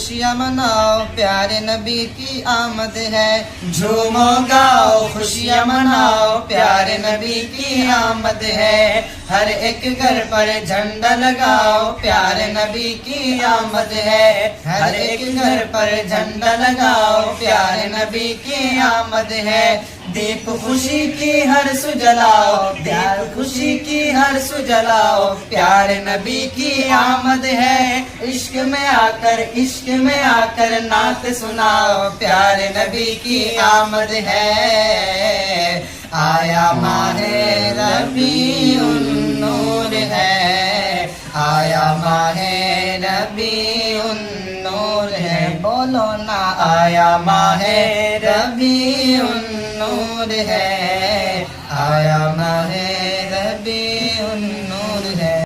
खुशियाँ मनाओ प्यारे नबी की आमद है। झूमो गाओ खुशियाँ मनाओ प्यारे नबी की आमद है। हर एक घर पर झंडा लगाओ प्यारे नबी की आमद है। हर एक घर पर झंडा लगाओ प्यारे नबी की आमद है। दीप खुशी की हर सुजलाओ, दीप खुशी की हर सुजलाओ प्यारे नबी की आमद है। इश्क में आकर नात सुनाओ प्यारे नबी की आमद है। आया माहे रबीउन नूर है, आया माहे रबीउन नूर है। बोलो ना आया माहे रबीउन नूर है, आया माहे रबी